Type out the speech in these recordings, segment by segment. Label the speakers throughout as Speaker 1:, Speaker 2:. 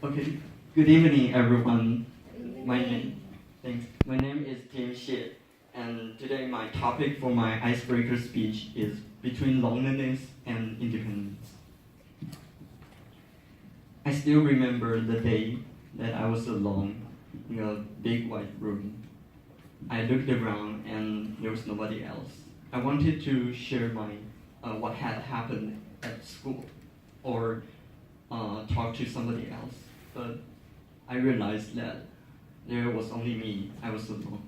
Speaker 1: Okay. Good evening, everyone. My name is Hsieh, and today my topic for my icebreaker speech is between loneliness and independence. I still remember the day that I was alone in a big white room. I looked around and there was nobody else. I wanted to share what had happened at school or talk to somebody else, but I realized that there was only me. I was alone.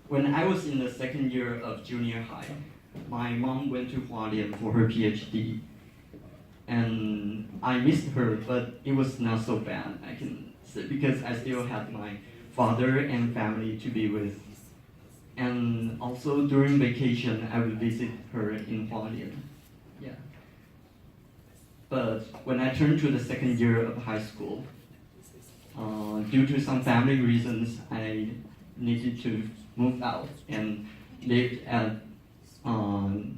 Speaker 1: When I was in the second year of junior high, my mom went to Hualien for her PhD, and I missed her, but it was not so bad, I can say, because I still had my father and family to be with. And also during vacation, I would visit her in Hualien. Yeah. But when I turned to the second year of high school, due to some family reasons, I needed to move out and lived at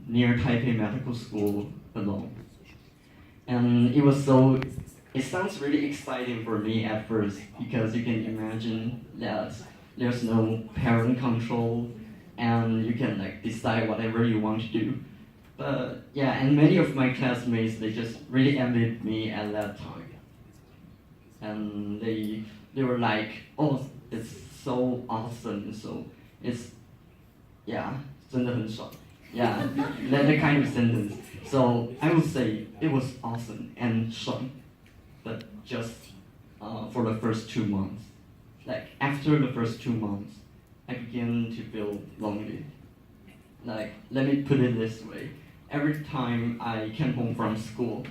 Speaker 1: near Taipei Medical School alone. And it sounds really exciting for me at first, because you can imagine that there's no parent control and you can decide whatever you want to do. But yeah, and many of my classmates, they just really envied me at that time. And they were like, oh, it's so awesome, so it's, yeah, 真的很爽. Yeah, that kind of sentence. So I would say it was awesome and 爽, but just for the first 2 months. After the first 2 months, I began to feel lonely. Let me put it this way. Every time I came home from school,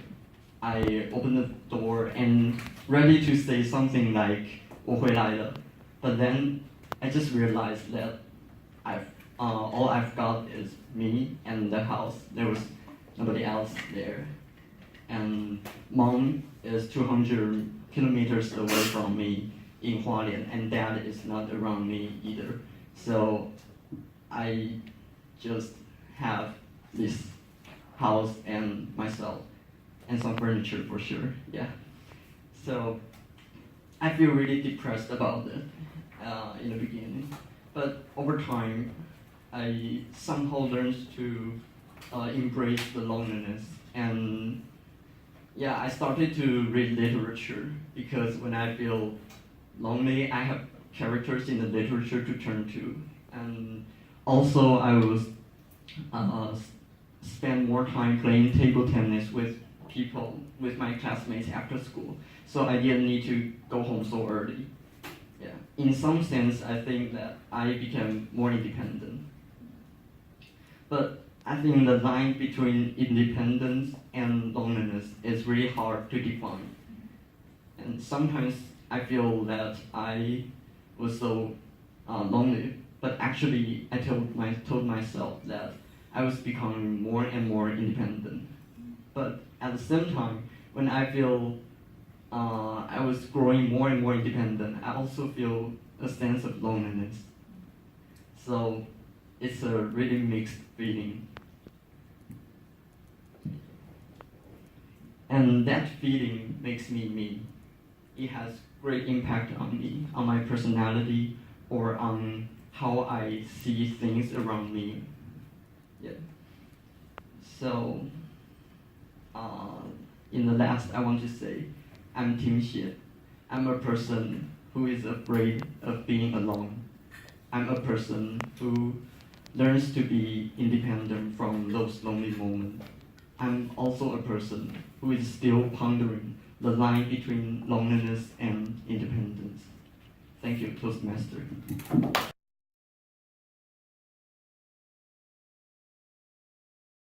Speaker 1: I opened the door and ready to say something like 我回来了, but then I just realized that all I've got is me and the house. There was nobody else there, and mom is 200 kilometers away from me in Hualien, and dad is not around me either. So I just have this house and myself and some furniture for sure. Yeah. So I feel really depressed about it in the beginning, but over time I somehow learned to embrace the loneliness, and yeah, I started to read literature, because when I feel lonely, I have characters in the literature to turn to, and also I was spend more time playing table tennis with people, with my classmates after school, so I didn't need to go home so early. Yeah. In some sense, I think that I became more independent. But I think the line between independence and loneliness is really hard to define. And sometimes I feel that I was so lonely, but actually I told myself that I was becoming more and more independent. But at the same time, when I feel I was growing more and more independent, I also feel a sense of loneliness. So it's a really mixed feeling. And that feeling makes me me. It has great impact on me, on my personality, or on how I see things around me. Yeah. So, in the last, I want to say, I'm Team Hsieh. I'm a person who is afraid of being alone. I'm a person who learns to be independent from those lonely moments. I'm also a person who is still pondering the line between loneliness and independence. Thank you, Toastmaster.